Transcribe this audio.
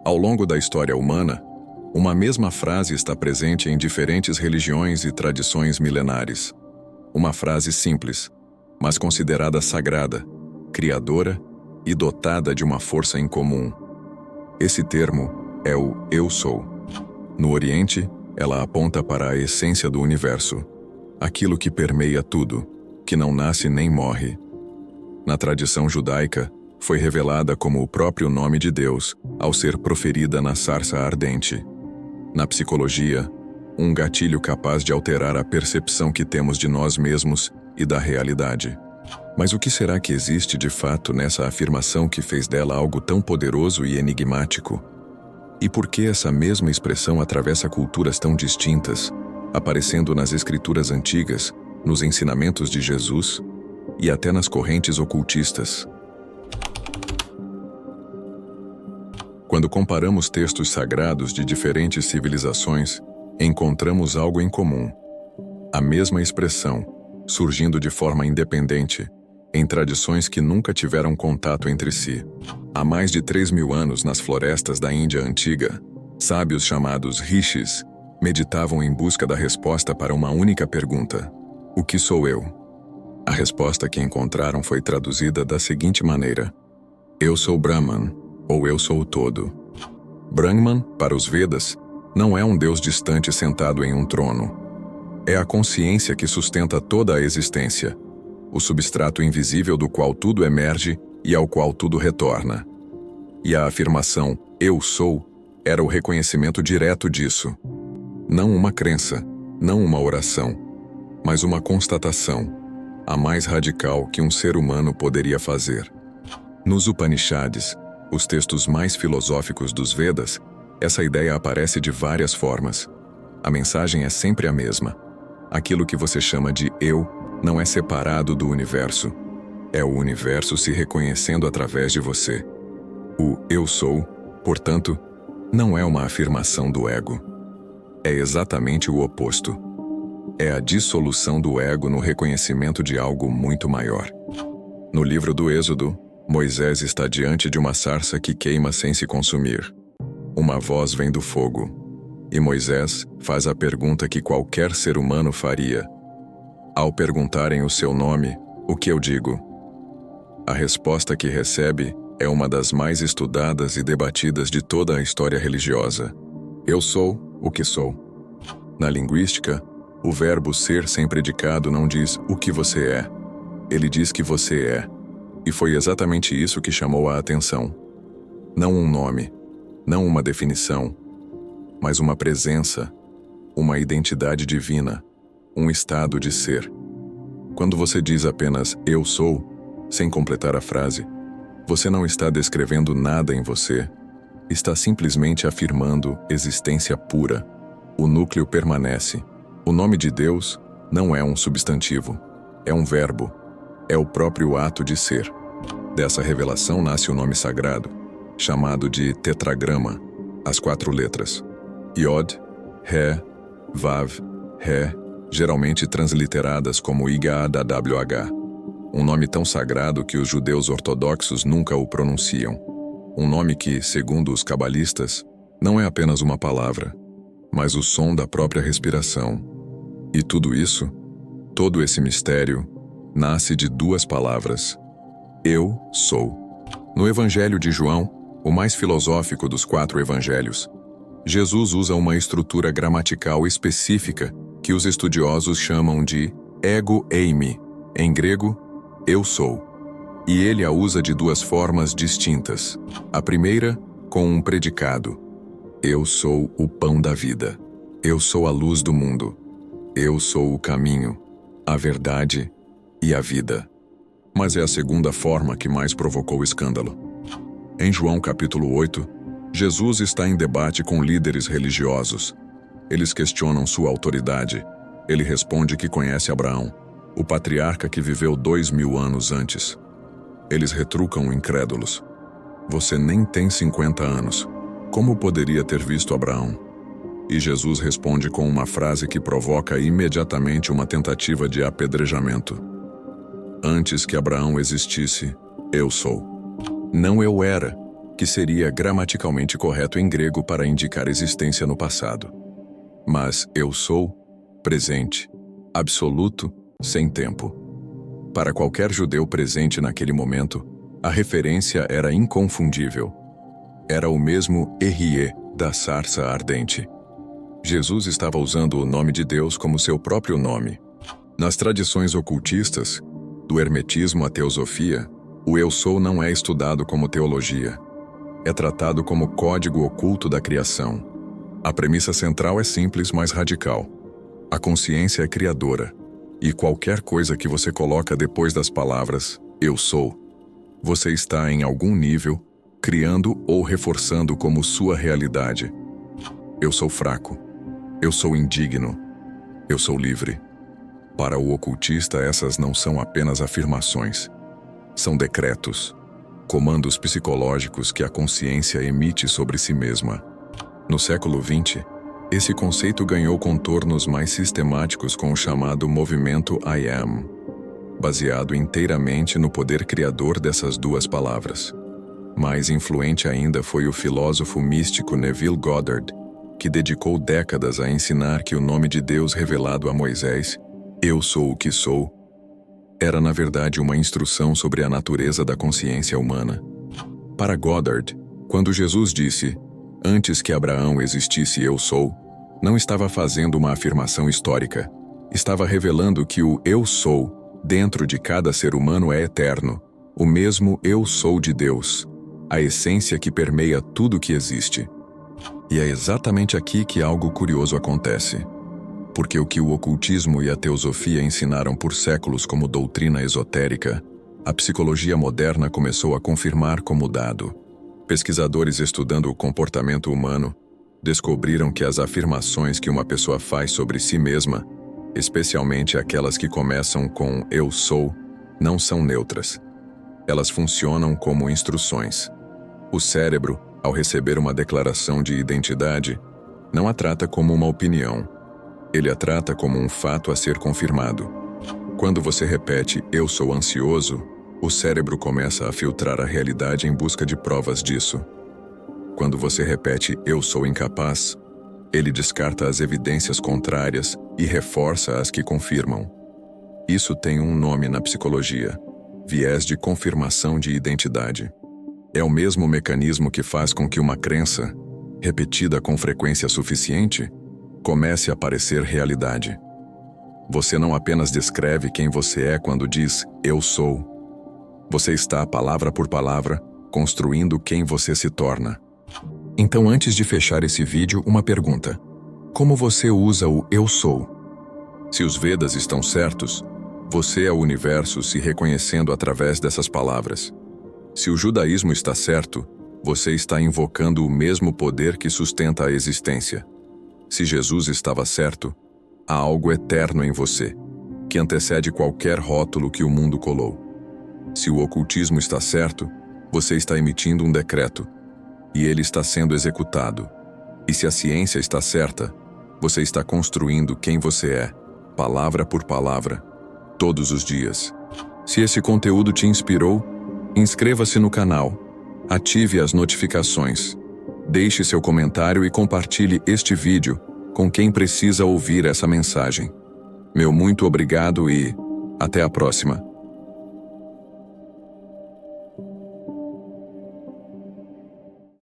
Ao longo da história humana, uma mesma frase está presente em diferentes religiões e tradições milenares. Uma frase simples, mas considerada sagrada, criadora e dotada de uma força incomum. Esse termo é o Eu Sou. No Oriente, ela aponta para a essência do universo, aquilo que permeia tudo, que não nasce nem morre. Na tradição judaica, foi revelada como o próprio nome de Deus ao ser proferida na sarça ardente. Na psicologia, um gatilho capaz de alterar a percepção que temos de nós mesmos e da realidade. Mas o que será que existe de fato nessa afirmação que fez dela algo tão poderoso e enigmático? E por que essa mesma expressão atravessa culturas tão distintas, aparecendo nas escrituras antigas, nos ensinamentos de Jesus e até nas correntes ocultistas? Quando comparamos textos sagrados de diferentes civilizações, encontramos algo em comum. A mesma expressão, surgindo de forma independente, em tradições que nunca tiveram contato entre si. Há mais de 3.000 anos, nas florestas da Índia antiga, sábios chamados rishis meditavam em busca da resposta para uma única pergunta: o que sou eu? A resposta que encontraram foi traduzida da seguinte maneira: eu sou Brahman, ou eu sou o todo. Brahman, para os Vedas, não é um deus distante sentado em um trono. É a consciência que sustenta toda a existência, o substrato invisível do qual tudo emerge e ao qual tudo retorna. E a afirmação eu sou era o reconhecimento direto disso. Não uma crença, não uma oração, mas uma constatação, a mais radical que um ser humano poderia fazer. Nos Upanishads, os textos mais filosóficos dos Vedas, essa ideia aparece de várias formas. A mensagem é sempre a mesma. Aquilo que você chama de eu não é separado do universo. É o universo se reconhecendo através de você. O eu sou, portanto, não é uma afirmação do ego. É exatamente o oposto. É a dissolução do ego no reconhecimento de algo muito maior. No livro do Êxodo, Moisés está diante de uma sarça que queima sem se consumir. Uma voz vem do fogo, e Moisés faz a pergunta que qualquer ser humano faria. Ao perguntarem o seu nome, o que eu digo? A resposta que recebe é uma das mais estudadas e debatidas de toda a história religiosa. Eu sou o que sou. Na linguística, o verbo ser sem predicado não diz o que você é. Ele diz que você é. E foi exatamente isso que chamou a atenção. Não um nome, não uma definição, mas uma presença, uma identidade divina, um estado de ser. Quando você diz apenas eu sou, sem completar a frase, você não está descrevendo nada em você, está simplesmente afirmando existência pura. O núcleo permanece. O nome de Deus não é um substantivo, é um verbo, é o próprio ato de ser. Dessa revelação nasce o nome sagrado, chamado de tetragrama, as 4 letras. Yod, He, Vav, He, geralmente transliteradas como YHWH. Um nome tão sagrado que os judeus ortodoxos nunca o pronunciam. Um nome que, segundo os cabalistas, não é apenas uma palavra, mas o som da própria respiração. E tudo isso, todo esse mistério, nasce de 2 palavras: eu sou. No Evangelho de João, o mais filosófico dos 4 evangelhos, Jesus usa uma estrutura gramatical específica que os estudiosos chamam de ego eimi, em grego, eu sou. E ele a usa de 2 formas distintas. A primeira, com um predicado: eu sou o pão da vida. Eu sou a luz do mundo. Eu sou o caminho, a verdade e a vida. Mas é a segunda forma que mais provocou escândalo. Em João capítulo 8, Jesus está em debate com líderes religiosos. Eles questionam sua autoridade. Ele responde que conhece Abraão, o patriarca que viveu 2.000 anos antes. Eles retrucam incrédulos: você nem tem 50 anos. Como poderia ter visto Abraão? E Jesus responde com uma frase que provoca imediatamente uma tentativa de apedrejamento: antes que Abraão existisse, eu sou. Não eu era, que seria gramaticalmente correto em grego para indicar existência no passado. Mas eu sou, presente, absoluto, sem tempo. Para qualquer judeu presente naquele momento, a referência era inconfundível. Era o mesmo Ehyê da sarça ardente. Jesus estava usando o nome de Deus como seu próprio nome. Nas tradições ocultistas, do hermetismo à teosofia, o eu sou não é estudado como teologia. É tratado como código oculto da criação. A premissa central é simples, mas radical. A consciência é criadora, e qualquer coisa que você coloca depois das palavras eu sou, você está em algum nível criando ou reforçando como sua realidade. Eu sou fraco. Eu sou indigno. Eu sou livre. Para o ocultista, essas não são apenas afirmações. São decretos, comandos psicológicos que a consciência emite sobre si mesma. No século XX, esse conceito ganhou contornos mais sistemáticos com o chamado movimento I Am, baseado inteiramente no poder criador dessas duas palavras. Mais influente ainda foi o filósofo místico Neville Goddard, que dedicou décadas a ensinar que o nome de Deus revelado a Moisés, eu sou o que sou, era na verdade uma instrução sobre a natureza da consciência humana. Para Goddard, quando Jesus disse, antes que Abraão existisse eu sou, não estava fazendo uma afirmação histórica, estava revelando que o eu sou, dentro de cada ser humano é eterno, o mesmo eu sou de Deus, a essência que permeia tudo que existe. E é exatamente aqui que algo curioso acontece. Porque o que o ocultismo e a teosofia ensinaram por séculos como doutrina esotérica, a psicologia moderna começou a confirmar como dado. Pesquisadores estudando o comportamento humano descobriram que as afirmações que uma pessoa faz sobre si mesma, especialmente aquelas que começam com eu sou, não são neutras. Elas funcionam como instruções. O cérebro, ao receber uma declaração de identidade, não a trata como uma opinião. Ele a trata como um fato a ser confirmado. Quando você repete eu sou ansioso, o cérebro começa a filtrar a realidade em busca de provas disso. Quando você repete eu sou incapaz, ele descarta as evidências contrárias e reforça as que confirmam. Isso tem um nome na psicologia: viés de confirmação de identidade. É o mesmo mecanismo que faz com que uma crença, repetida com frequência suficiente, comece a parecer realidade. Você não apenas descreve quem você é quando diz eu sou. Você está, palavra por palavra, construindo quem você se torna. Então, antes de fechar esse vídeo, uma pergunta. Como você usa o eu sou? Se os Vedas estão certos, você é o universo se reconhecendo através dessas palavras. Se o judaísmo está certo, você está invocando o mesmo poder que sustenta a existência. Se Jesus estava certo, há algo eterno em você, que antecede qualquer rótulo que o mundo colou. Se o ocultismo está certo, você está emitindo um decreto, e ele está sendo executado. E se a ciência está certa, você está construindo quem você é, palavra por palavra, todos os dias. Se esse conteúdo te inspirou, inscreva-se no canal, ative as notificações, deixe seu comentário e compartilhe este vídeo com quem precisa ouvir essa mensagem. Meu muito obrigado e até a próxima.